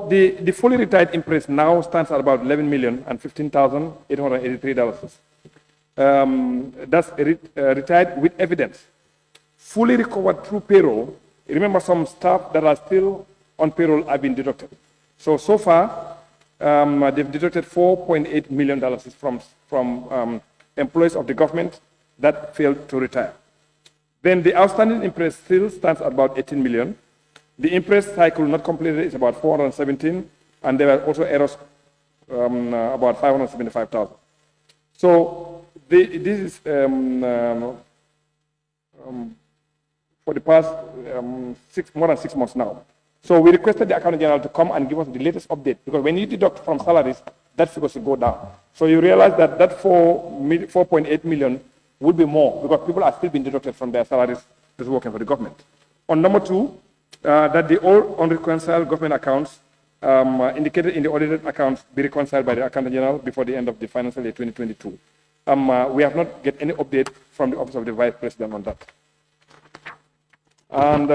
the fully retired imprest now stands at about $11,015,883. That's retired with evidence. Fully recovered through payroll. Remember, some staff that are still on payroll have been deducted. So far, they've deducted $4.8 million from employees of the government that failed to retire. Then the outstanding imprest still stands at about 18 million. The imprest cycle not completed is about 417, and there are also errors about 575,000. So this is for the past more than 6 months now. So we requested the Accountant General to come and give us the latest update, because when you deduct from salaries, that figure should go down. So you realize that 4.8 million would be more, because people are still being deducted from their salaries just working for the government. On number 2, that the all unreconciled government accounts indicated in the audited accounts be reconciled by the Accountant General before the end of the financial year 2022. We have not get any update from the Office of the Vice President on that. And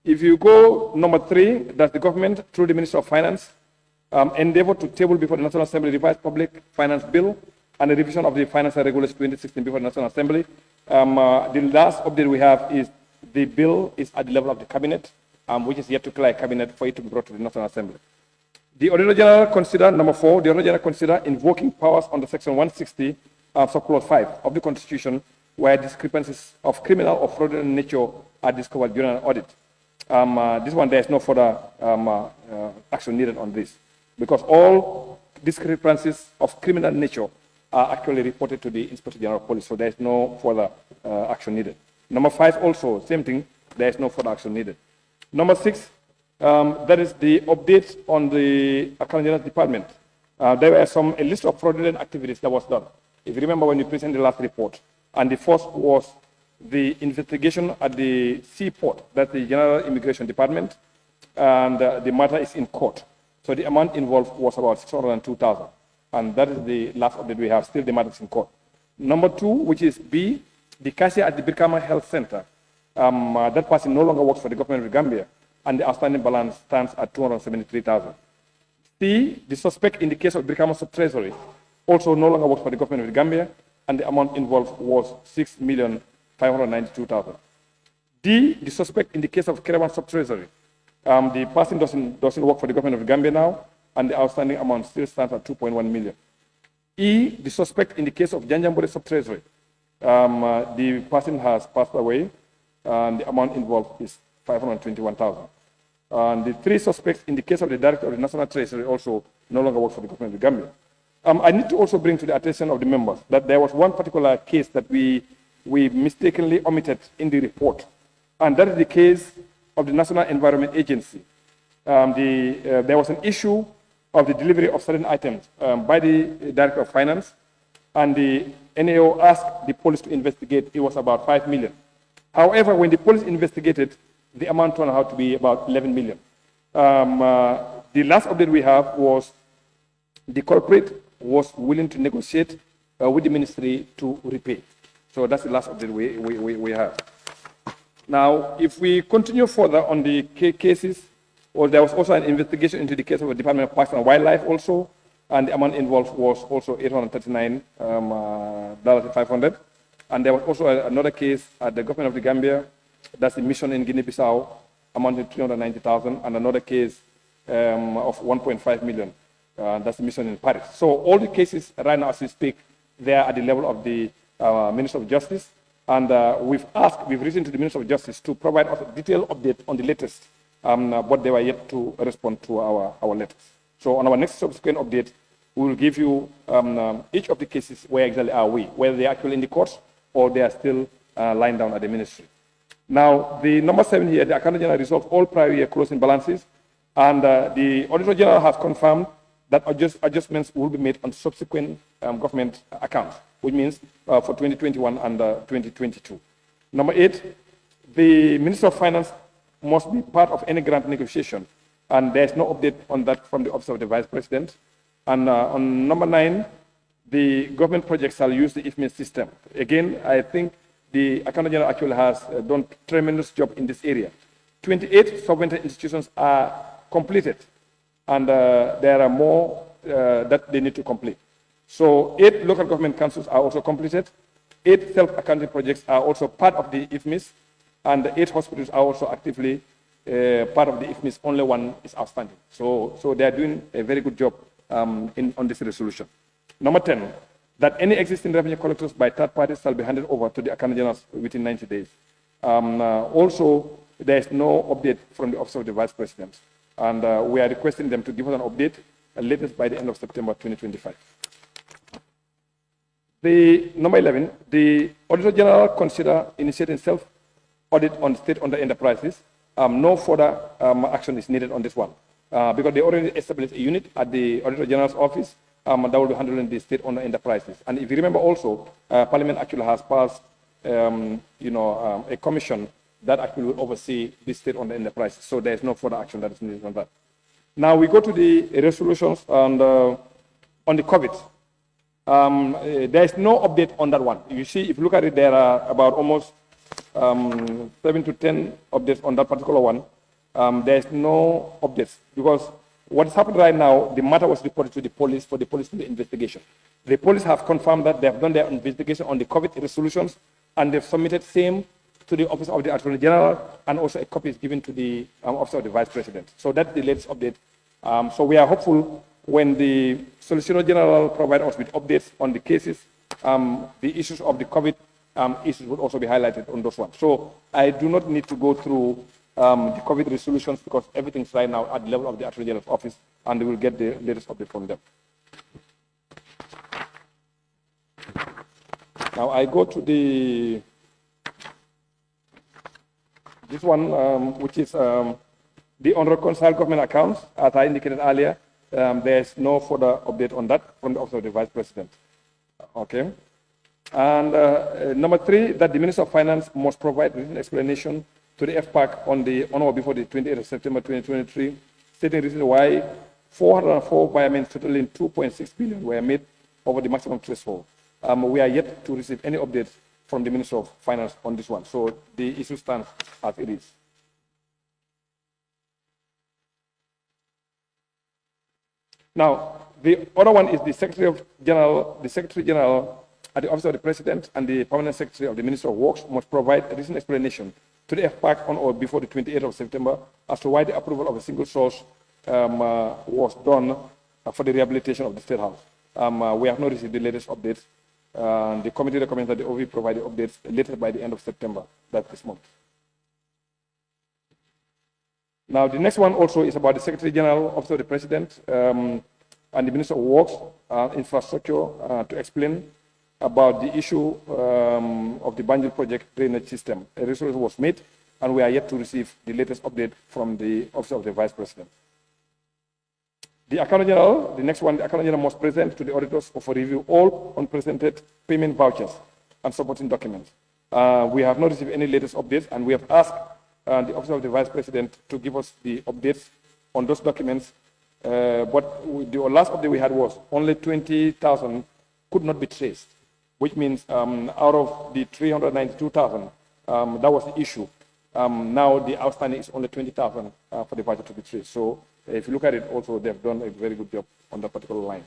if you go number 3, that the government, through the Minister of Finance, endeavor to table before the National Assembly revised public finance bill and the revision of the Financial Regulations 2016 before the National Assembly. The last update we have is the bill is at the level of the cabinet, which is yet to clear cabinet for it to be brought to the National Assembly. The Auditor General consider, number 4, the Auditor General consider invoking powers under Section 160, subclause 5 of the Constitution, where discrepancies of criminal or fraudulent nature are discovered during an audit. This one, there is no further action needed on this, because all discrepancies of criminal nature are actually reported to the Inspector General of Police, so there is no further action needed. Number 5 also, same thing, there is no further action needed. Number 6, that is the update on the Accountant General's Department. There were a list of fraudulent activities that was done. If you remember when you presented the last report, and the first was the investigation at the seaport, that's the General Immigration Department, and the matter is in court. So the amount involved was about 602,000. And that is the last update we have. Still, the matter is in court. Number 2, which is B, the cashier at the Birkama Health Center. That person no longer works for the government of Gambia, and the outstanding balance stands at 273,000. C, the suspect in the case of Birkama Sub-Treasury also no longer works for the government of Gambia, and the amount involved was 6,592,000. D, the suspect in the case of Kerewan Sub-Treasury. The person doesn't work for the government of Gambia now, and the outstanding amount still stands at 2.1 million. E, the suspect in the case of Janjambore Sub-Treasury. The person has passed away, and the amount involved is 521,000. And the 3 suspects in the case of the Director of the National Treasury also no longer work for the government of Gambia. I need to also bring to the attention of the members that there was one particular case that we mistakenly omitted in the report, and that is the case of the National Environment Agency. There was an issue of the delivery of certain items by the Director of Finance, and the NAO asked the police to investigate. It was about 5 million. However, when the police investigated, the amount turned out to be about 11 million. The last update we have was the culprit was willing to negotiate with the ministry to repay. So that's the last update we have. Now, if we continue further on the cases, there was also an investigation into the case of the Department of Parks and Wildlife also, and the amount involved was also $839,500. And there was also another case at the government of the Gambia, that's the mission in Guinea-Bissau, amounting to 390,000, and another case of 1.5 million. That's the mission in Paris. So all the cases right now, as we speak, they are at the level of the Minister of Justice. And we've written to the Minister of Justice to provide us a detailed update on the latest, but they were yet to respond to our letters. So on our next subsequent update, we will give you each of the cases, where exactly are we, whether they're actually in the courts or they are still lying down at the ministry. Now, the number 7 here, the Accountant General resolved all prior year closing balances, and the Auditor General has confirmed that adjustments will be made on subsequent government accounts, which means for 2021 and 2022. Number 8, the Minister of Finance must be part of any grant negotiation, and there's no update on that from the Office of the Vice President. And on number 9, the government projects shall use the IFMIS system. Again, I think the Accountant General actually has done a tremendous job in this area. 28 sovereign institutions are completed, and there are more that they need to complete. So 8 local government councils are also completed. 8 self-accounting projects are also part of the IFMIS, and 8 hospitals are also actively part of the IFMIS. Only 1 is outstanding. So they are doing a very good job on this resolution. Number 10, that any existing revenue collectors by third parties shall be handed over to the Accountant General within 90 days. Also, there is no update from the Office of the Vice President, and we are requesting them to give us an update latest by the end of September 2025. The number 11, the Auditor General consider initiating self-audit on state-owned enterprises. No further action is needed on this one because they already established a unit at the Auditor General's office that will be handling the state-owned enterprises. And if you remember also, Parliament actually has passed a commission that actually will oversee the state-owned enterprises. So there is no further action that is needed on that. Now we go to the resolutions on the COVID. There is no update on that one. You see, if you look at it, there are about almost 7 to 10 updates on that particular one. There is no updates because what has happened right now, the matter was reported to the police for the police to do the investigation. The police have confirmed that they have done their investigation on the COVID resolutions, and they've submitted same to the Office of the Attorney General, and also a copy is given to the Office of the Vice President. So that's the latest update. So we are hopeful when the Solicitor General provides us with updates on the cases, the issues of the COVID issues will also be highlighted on those ones. So I do not need to go through the COVID resolutions because everything's right now at the level of the Attorney General's office, and we will get the latest update from them. Now I go to this one, which is the unreconciled government accounts. As I indicated earlier, there's no further update on that from the Office of the Vice President. Okay. And number 3, that the Minister of Finance must provide written explanation to the FPAC on or before the 28th of September 2023, stating reasons why 404 payments totaling 2.6 billion were made over the maximum threshold. We are yet to receive any updates from the Minister of Finance on this one. So the issue stands as it is. Now, the other one is the Secretary General at the Office of the President and the Permanent Secretary of the Minister of Works must provide a written explanation to the FPAC on or before the 28th of September as to why the approval of a single source was done for the rehabilitation of the State House. We have not received the latest updates. The committee recommends that the OV provide the updates later by the end of September, that's this month. Now, the next one also is about the Secretary General, Office of the President, and the Minister of Works, Infrastructure, to explain about the issue of the Banjul project drainage system. A resolution was made, and we are yet to receive the latest update from the Office of the Vice President. The Accountant General, the next one, the Accountant General must present to the auditors for review all unpresented payment vouchers and supporting documents. We have not received any latest updates, and we have asked the Office of the Vice President to give us the updates on those documents. But the last update we had was only 20,000 could not be traced, which means out of the 392,000, that was the issue. Now the outstanding is only 20,000 for the voucher to be traced. So if you look at it also, they've done a very good job on that particular line.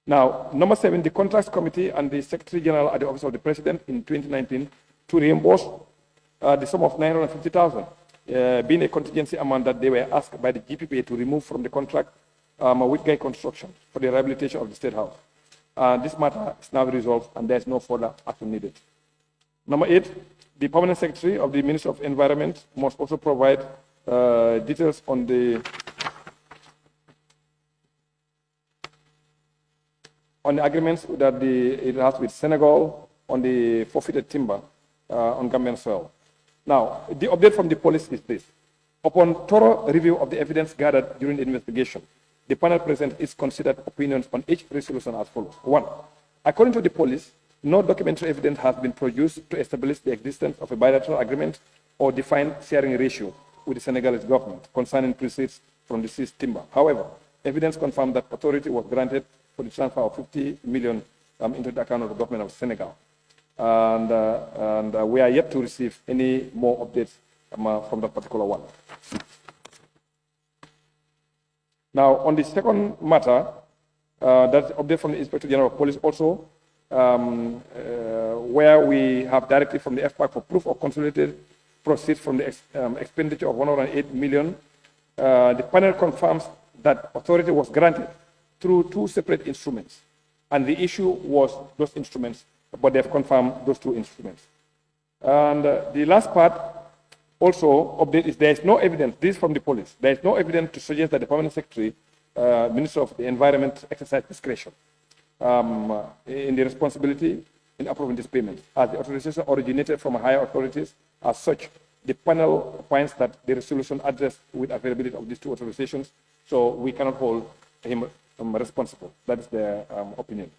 Now, number 7, the Contracts Committee and the Secretary General at the Office of the President in 2019 to reimburse the sum of 950,000, being a contingency amount that they were asked by the GPPA to remove from the contract with Guy Construction for the rehabilitation of the State House. This matter is now resolved, and there is no further action needed. Number 8, the Permanent Secretary of the Ministry of Environment must also provide details on the agreements that it has with Senegal on the forfeited timber on Gambian soil. Now, the update from the police is this. Upon thorough review of the evidence gathered during the investigation, the panel presents its considered opinions on each resolution as follows. 1, according to the police, no documentary evidence has been produced to establish the existence of a bilateral agreement or defined sharing ratio with the Senegalese government concerning proceeds from the seized timber. However, evidence confirmed that authority was granted for the transfer of 50 million into the account of the government of Senegal. And we are yet to receive any more updates from that particular one. Now, on the second matter, that's the update from the Inspector General of Police also, where we have directive from the FPAC for proof of consolidated proceeds from the expenditure of 108 million. The panel confirms that authority was granted through two separate instruments, and the issue was those instruments, but they have confirmed those two instruments. And the last part also update is there is no evidence, this is from the police, there is no evidence to suggest that the Permanent Secretary, Minister of the Environment, exercised discretion in the responsibility in approving this payment. As the authorization originated from higher authorities, as such, the panel finds that the resolution addressed with availability of these two authorizations, so we cannot hold him responsible. That is their opinion.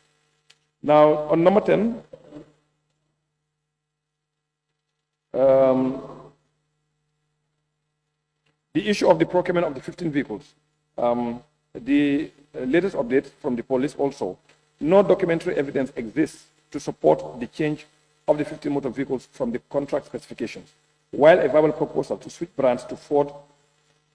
Now, on number 10, the issue of the procurement of the 15 vehicles. The latest update from the police also, no documentary evidence exists to support the change of the 15 motor vehicles from the contract specifications. While a verbal proposal to switch brands to Ford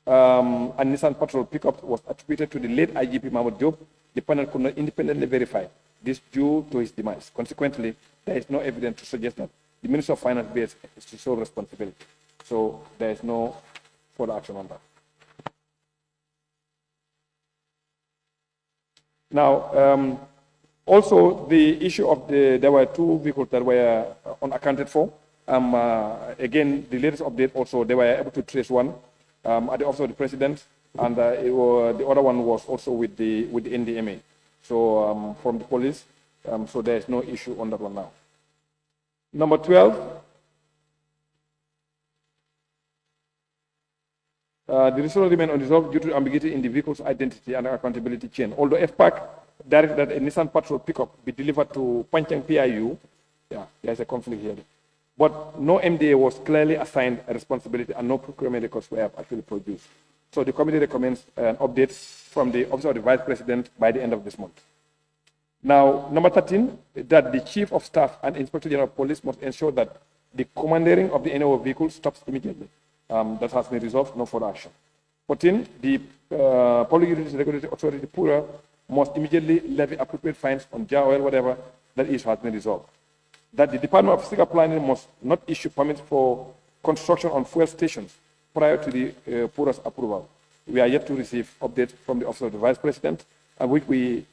and Nissan Patrol pickup was attributed to the late IGP Mahmoud Diop, the panel could not independently verify this due to his demise. Consequently, there is no evidence to suggest that the Minister of Finance bears his sole responsibility. So there is no further action on that. Now, also the issue of there were two vehicles that were unaccounted for. Again, the latest update also, they were able to trace one at the office of the president, and the other one was also with the NDMA. So from the police, so there is no issue on that one now. Number 12, the result remained unresolved due to ambiguity in the vehicle's identity and accountability chain. Although FPAC directed that a Nissan Patrol pickup be delivered to Panchang PIU, yeah, there's a conflict here. But no MDA was clearly assigned a responsibility and no procurement records were actually produced. So the committee recommends an update from the Office of the Vice President by the end of this month. Now, number 13, that the Chief of Staff and Inspector General of Police must ensure that the commandeering of the NO vehicle stops immediately. That has been resolved, no further action. 14, the Public Utilities Regulatory Authority, PURA, must immediately levy appropriate fines on JOL, whatever that issue has been resolved. That the Department of Physical Planning must not issue permits for construction on fuel stations prior to the PURA's approval. We are yet to receive updates from the Office of the Vice President, and which we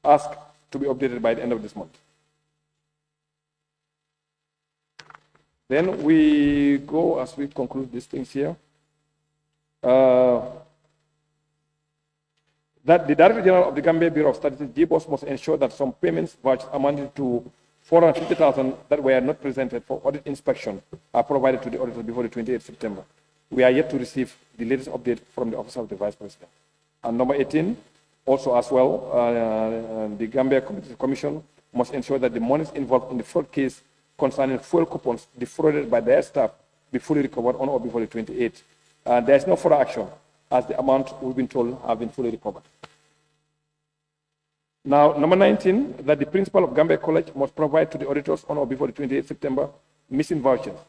ask to be updated by the end of this month. Then we go, as we conclude these things here, that the Director General of the Gambia Bureau of Statistics, GBOS, must ensure that some payments vouchers amounting to 450,000 that were not presented for audit inspection are provided to the auditors before the 28th September. We are yet to receive the latest update from the Office of the Vice President. And number 18, also as well, the Gambia Commission must ensure that the monies involved in the fraud case concerning fuel coupons defrauded by their staff be fully recovered on or before the 28th. There is no further action, as the amount we've been told have been fully recovered. Now, number 19, that the principal of Gambia College must provide to the auditors on or before the 28th September missing vouchers.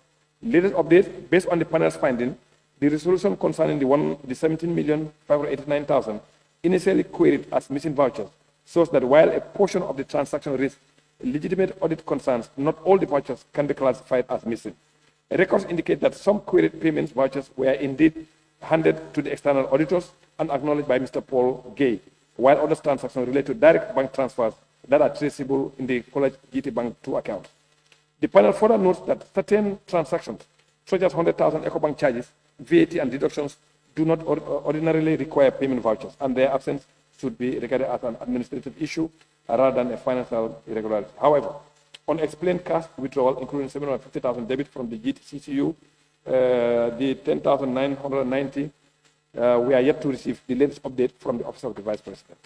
Latest update, based on the panel's finding, the resolution concerning the 17,589,000 initially queried as missing vouchers shows that while a portion of the transaction raised legitimate audit concerns, not all the vouchers can be classified as missing. Records indicate that some queried payments vouchers were indeed handed to the external auditors and acknowledged by Mr. Paul Gay, while other transactions relate to direct bank transfers that are traceable in the College GT Bank 2 account. The panel further notes that certain transactions, such as 100,000 EcoBank charges, VAT and deductions, do not ordinarily require payment vouchers, and their absence should be regarded as an administrative issue rather than a financial irregularity. However, unexplained cash withdrawal, including 750,000 debit from the GTCCU, the 10,990, we are yet to receive the latest update from the Office of the Vice President.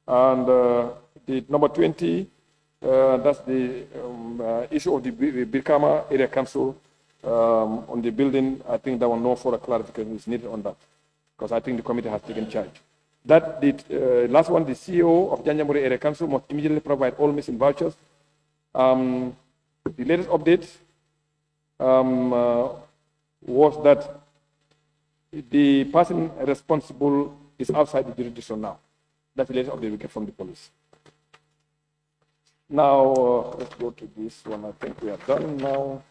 And the number 20, that's the issue of the Birkama Area Council on the building. I think there was no further clarification is needed on that, because I think the committee has taken charge. That the last one, the CEO of Janjamuri Area Council must immediately provide all missing vouchers. The latest update was that The person responsible is outside the jurisdiction now. That's the latest update we get from the police. Now, let's go to this one. I think we are done now.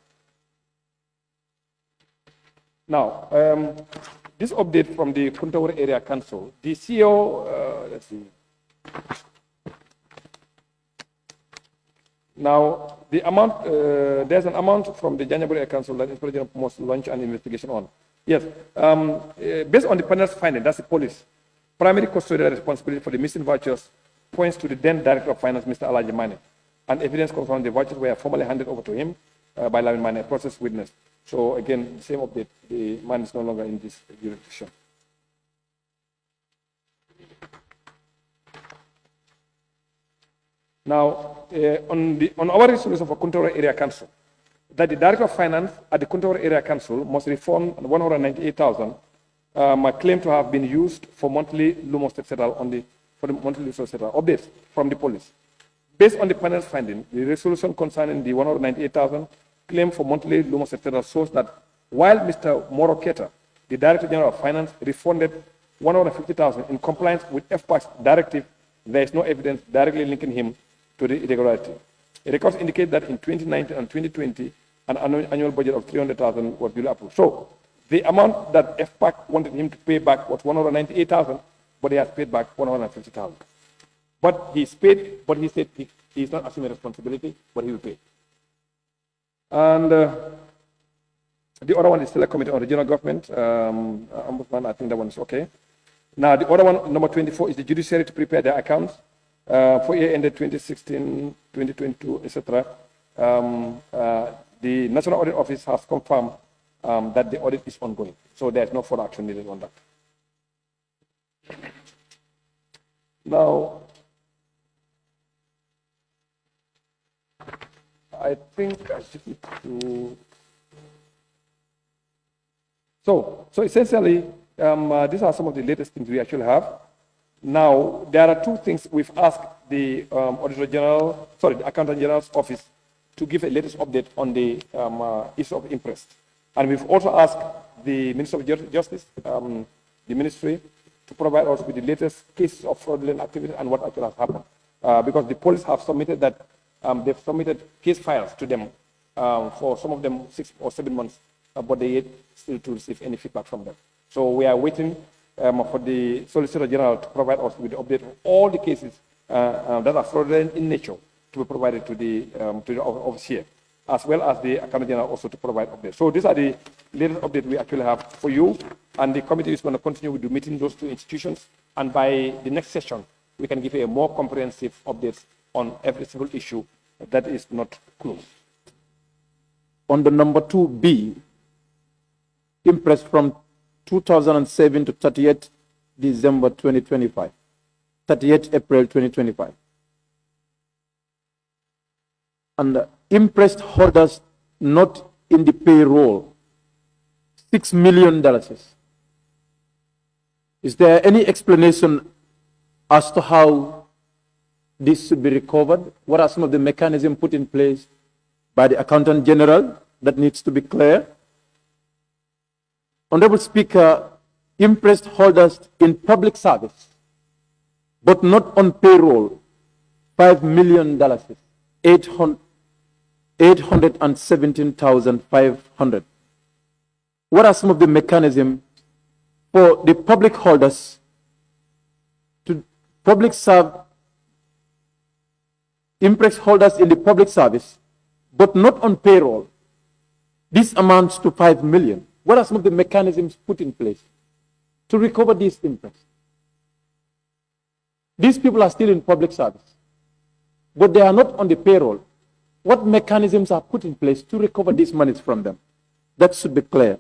Now, this update from the Kuntawur Area Council, the CEO, let's see. Now, the amount, there's an amount from the January Area Council that Inspector General must launch an investigation on. Yes, based on the panel's finding, that's the police, primary custodial responsibility for the missing vouchers points to the then Director of Finance, Mr. Alaji Mane, and evidence confirms the vouchers were formally handed over to him by Lamin Mane, process witness. So again, same update, the man is no longer in this jurisdiction. Now, on our resolution for Kuntawur Area Council, that the Director of Finance at the Kuntawur Area Council must refund 198,000 claimed to have been used for monthly Lumos settle for the monthly Lumos settle updates from the police. Based on the panel's finding, the resolution concerning the 198,000 claim for monthly Lumos settle shows that while Mr. Moroketa, the Director General of Finance, refunded 150,000 in compliance with FPAC's directive, there is no evidence directly linking him to the irregularity. The records indicate that in 2019 and 2020, an annual budget of 300,000 was duly approved. So the amount that FPAC wanted him to pay back was 198,000, but he has paid back 150,000. But he's paid, but he said he's not assuming responsibility, but he will pay. And the other one is Select Committee on Regional Government. Ombudsman, I think that one is okay. Now, the other one, number 24, is the judiciary to prepare their accounts for year ended 2016, 2022, etc. The National Audit Office has confirmed that the audit is ongoing. So there's no further action needed on that. Now, I think I should need to. So essentially, these are some of the latest things we actually have. Now, there are two things we've asked the Auditor General, sorry, the Accountant General's office to give a latest update on the issue of imprest. And we've also asked the Minister of Justice, the ministry, to provide us with the latest cases of fraudulent activity and what actually has happened. Because the police have submitted that, they've submitted case files to them for some of them 6 or 7 months, but they yet still to receive any feedback from them. So we are waiting for the Solicitor General to provide us with the update of all the cases that are fraudulent in nature to be provided to the office here, as well as the Accountant General also to provide updates. So these are the latest updates we actually have for you, and the committee is going to continue with the meeting those two institutions, and by the next session, we can give you a more comprehensive updates on every single issue that is not closed. On the number 2B, impressed from 2007 to 30th December 2025, 30th April 2025. And impressed holders not in the payroll, $6 million. Is there any explanation as to how this should be recovered? What are some of the mechanisms put in place by the Accountant General that needs to be clear? Honorable Speaker, impressed holders in public service, but not on payroll, $5 million, 817,500. What are some of the mechanisms for the public holders to impressed holders in the public service, but not on payroll? This amounts to $5 million. What are some of the mechanisms put in place to recover these imprest? These people are still in public service, but they are not on the payroll. What mechanisms are put in place to recover these monies from them? That should be clear.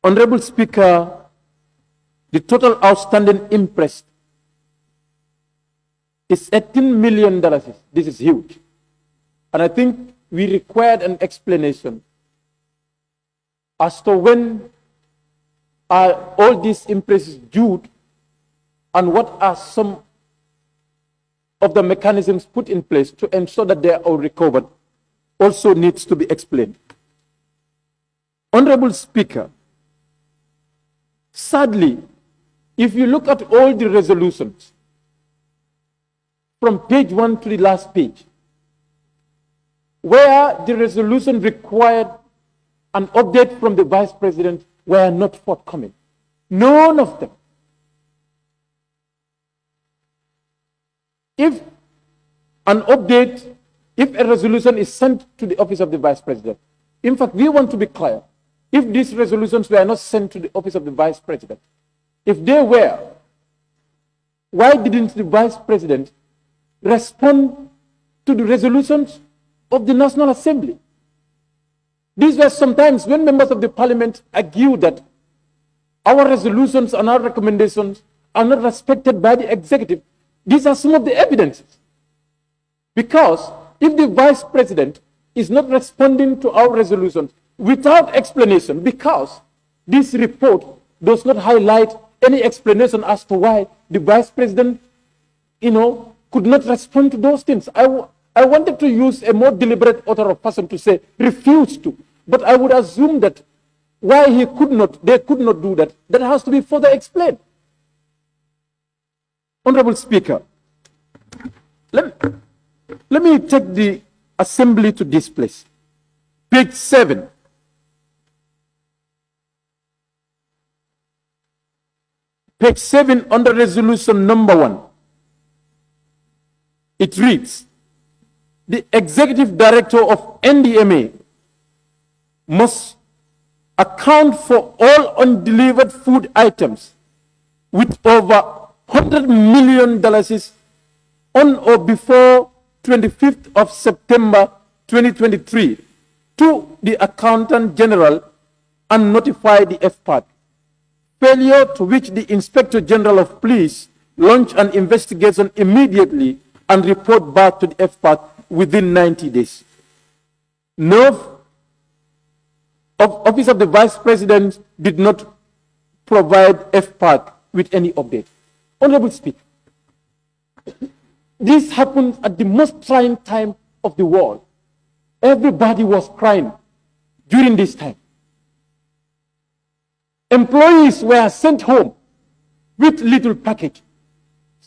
Honorable Speaker, the total outstanding imprest is $18 million. This is huge. And I think we required an explanation as to when are all these impresses due and what are some of the mechanisms put in place to ensure that they are all recovered also needs to be explained. Honorable Speaker, Sadly, if you look at all the resolutions, from page 1 to the last page, where the resolution required an update from the Vice President were not forthcoming. None of them. If an update, if a resolution is sent to the office of the Vice President, in fact, we want to be clear, if these resolutions were not sent to the office of the Vice President, if they were, why didn't the Vice President respond to the resolutions of the National Assembly? These were sometimes when members of the Parliament argue that our resolutions and our recommendations are not respected by the executive. These are some of the evidences. Because if the Vice President is not responding to our resolutions without explanation, because this report does not highlight any explanation as to why the Vice President, could not respond to those things. I wanted to use a more deliberate order of person to say refused to, but I would assume that why they could not do that, that has to be further explained. Honorable Speaker, let me take the Assembly to this place. Page 7. Page 7 under resolution number 1. It reads, the Executive Director of NDMA must account for all undelivered food items with over $100 million on or before 25th of September 2023 to the Accountant General and notify the FPAC. Failure to which the Inspector General of Police launch an investigation immediately and report back to the FPAC within 90 days. No, Office of the Vice President did not provide FPAC with any update. Honorable Speaker, this happened at the most trying time of the world. Everybody was crying during this time. Employees were sent home with little package.